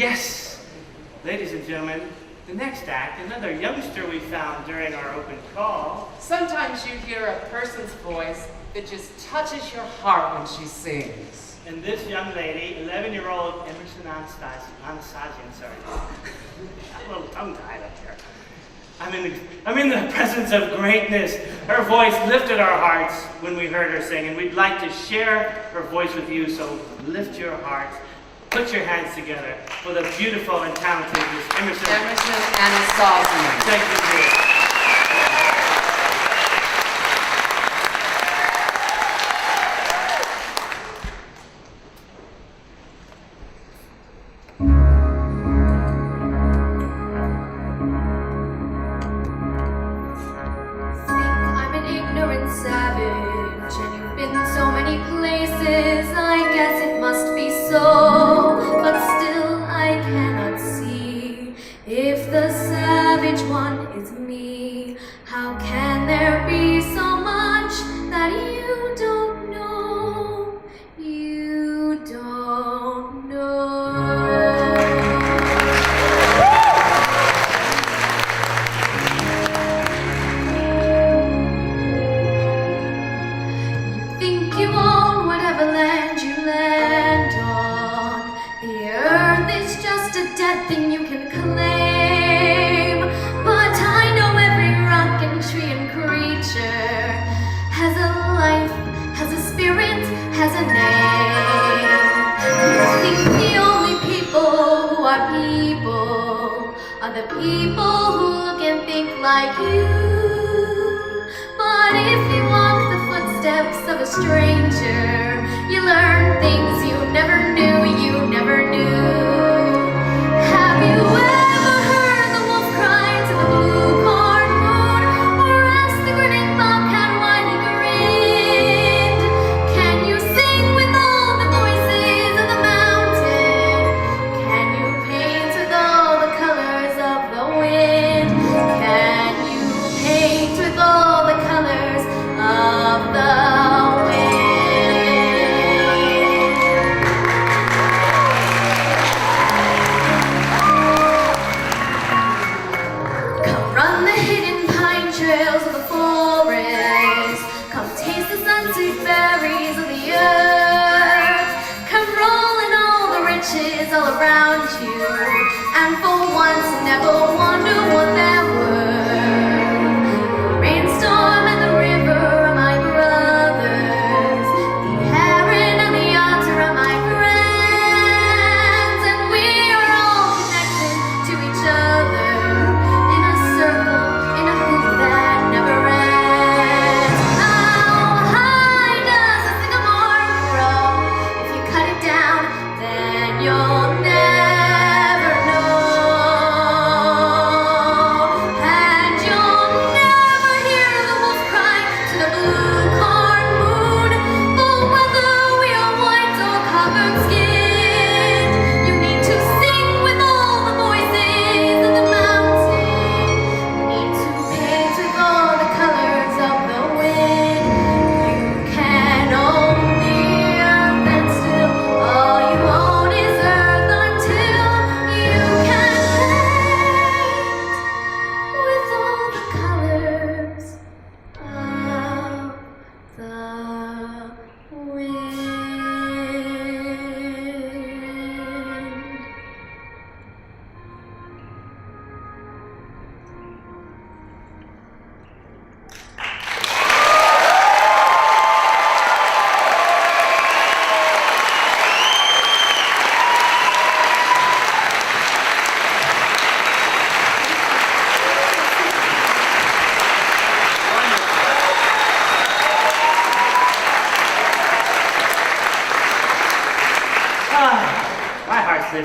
Yes, ladies and gentlemen, the next act, another youngster we found during our open call. Sometimes you hear a person's voice that just touches your heart when she sings. And this young lady, 11-year-old Emerson Anasazian, sorry. I'm a little tongue-tied up here. I'm in the presence of greatness. Her voice lifted our hearts when we heard her sing, and we'd like to share her voice with you, so lift your hearts, put your hands together for the beautiful and talented Miss Emerson Anasazian. Thank you, dear.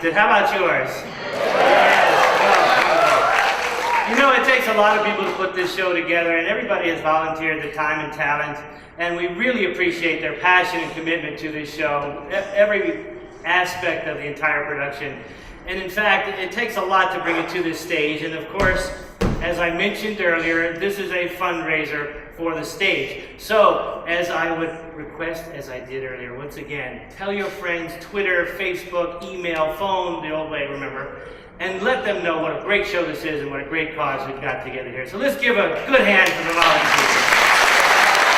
How about yours? You know, it takes a lot of people to put this show together, and everybody has volunteered their time and talent, and we really appreciate their passion and commitment to this show, every aspect of the entire production. And in fact, it takes a lot to bring it to this stage, and of course, as I mentioned earlier, this is a fundraiser for the stage. So, as I would request as I did earlier. Once again, tell your friends, Twitter, Facebook, email, phone, the old way, remember, and let them know what a great show this is and what a great cause we've got together here. So let's give a good hand to the volunteers.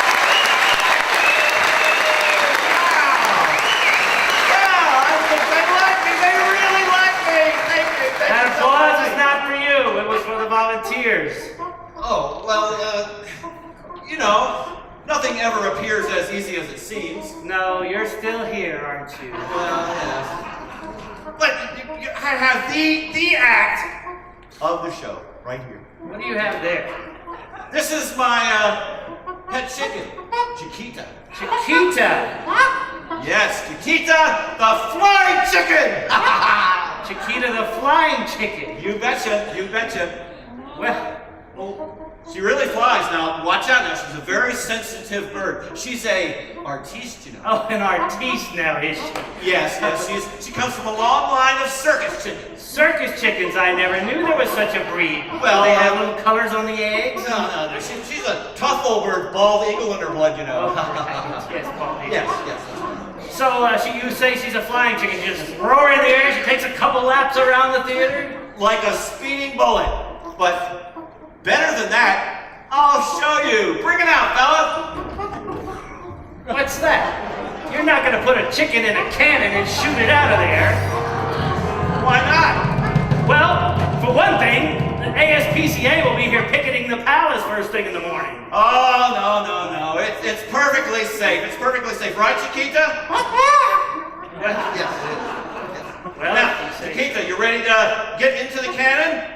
That applause is not for you. It was for the volunteers. Oh, well, you know, nothing ever appears as easy as it seems. No, you're still here, aren't you? Yes. But I have the act of the show right here. What do you have there? This is my pet chicken, Chiquita. Chiquita. Yes, Chiquita, the flying chicken. Chiquita the flying chicken. You betcha, you betcha. Well, She really flies. Now, watch out now. She's a very sensitive bird. She's a artiste, you know. oh, an artiste now, is she? Yes, she comes from a long line of circus chickens. Circus chickens, I never knew there was such a breed. Well, they have little colors on the eggs? No, she's a tough old bird, bald eagle in her blood, you know. Oh, right. Yes, Paul. Yes. So, you say she's a flying chicken. She just roar in the air, she takes a couple laps around the theater? Like a speeding bullet. But better than that, I'll show you. Bring it out, fella. What's that? You're not going to put a chicken in a cannon and shoot it out of there. Why not? Well, for one thing, the ASPCA will be here picketing the palace first thing in the morning. Oh, no. It's perfectly safe. It's perfectly safe. Right, Chiquita? Well, Yes, it is. well, Now, you say- Chiquita, you ready to get into the cannon?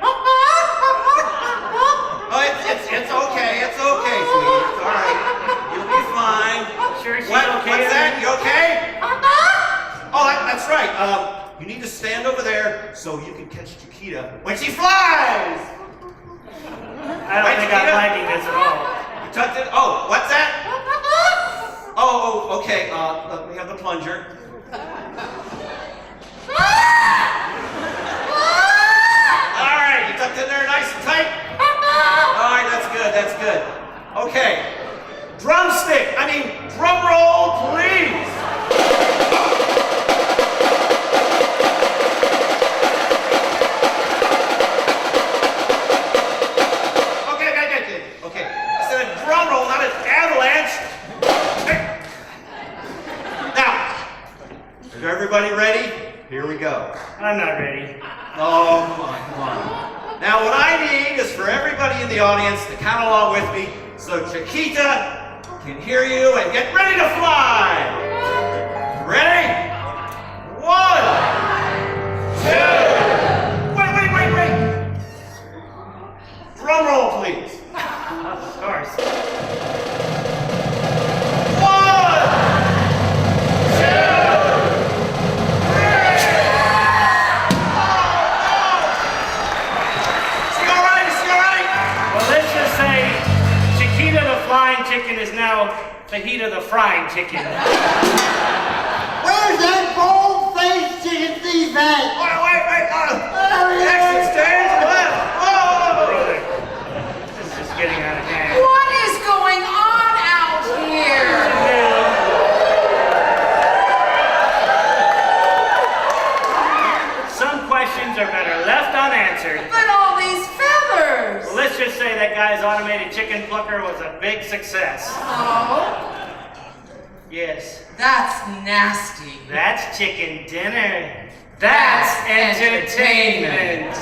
Oh, it's okay. It's okay, sweetie. It's all right. You'll be fine. Sure she's okay? What's that? You okay? Oh, that's right. You need to stand over there so you can catch Chiquita when she flies. I don't think I'm liking this at all. You tucked it. Oh, what's that? Oh, okay. We have the plunger. All right, you tucked in there nice and tight. All right, that's good. Okay, drum roll, please. Okay. I said a drum roll, not an avalanche. Hey. Now, is everybody ready? Here we go. I'm not ready. Oh, come on. Now, what I need is for everybody in the audience to count along with me so Chiquita can hear you and get ready to fly. Ready? 1, 2. Wait. Drum roll, please. Of course. 1, 2. Chicken is now Fajita the frying chicken. Where's that bold-faced chicken thief at? Wait. Exit stage left. Oh! Brother, this is just getting out of hand. What is going on out here? Some questions are better left unanswered. But all these feathers. Well, let's just say that guy's automated chicken plucker was a big success. Oh, Yes, that's nasty. that's chicken dinner. That's entertainment.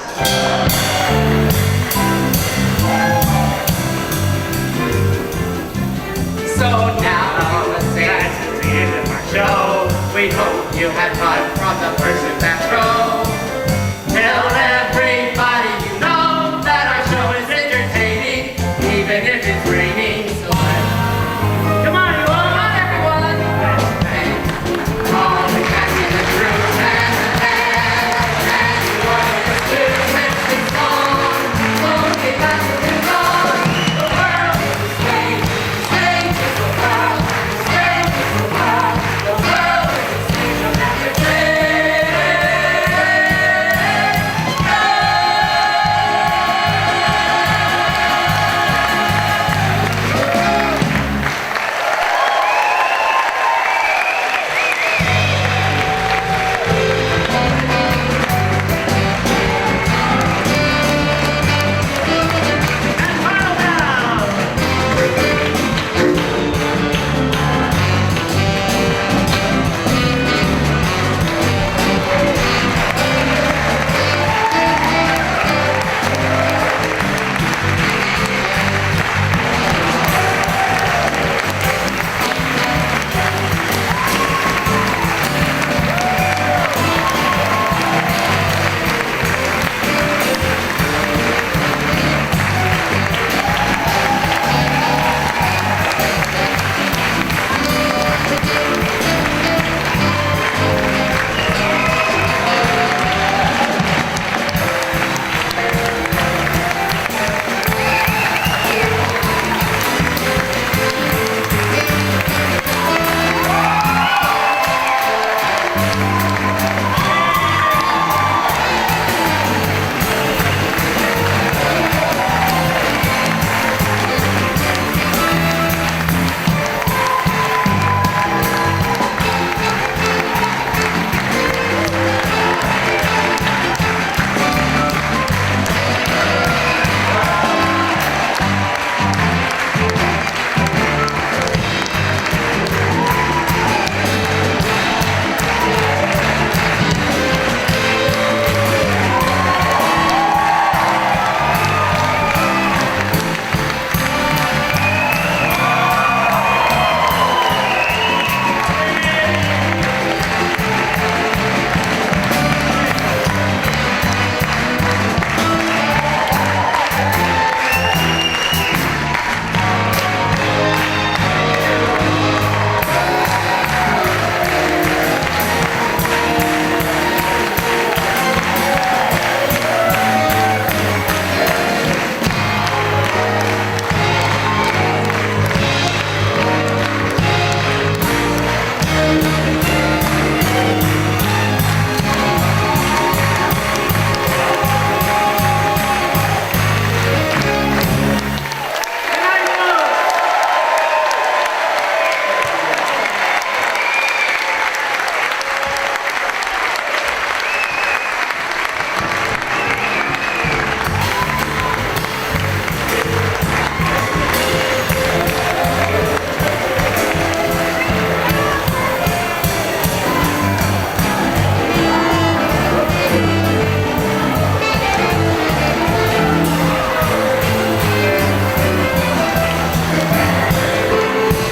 So now you will say That's the end of our show. we hope you had fun from the first to that row.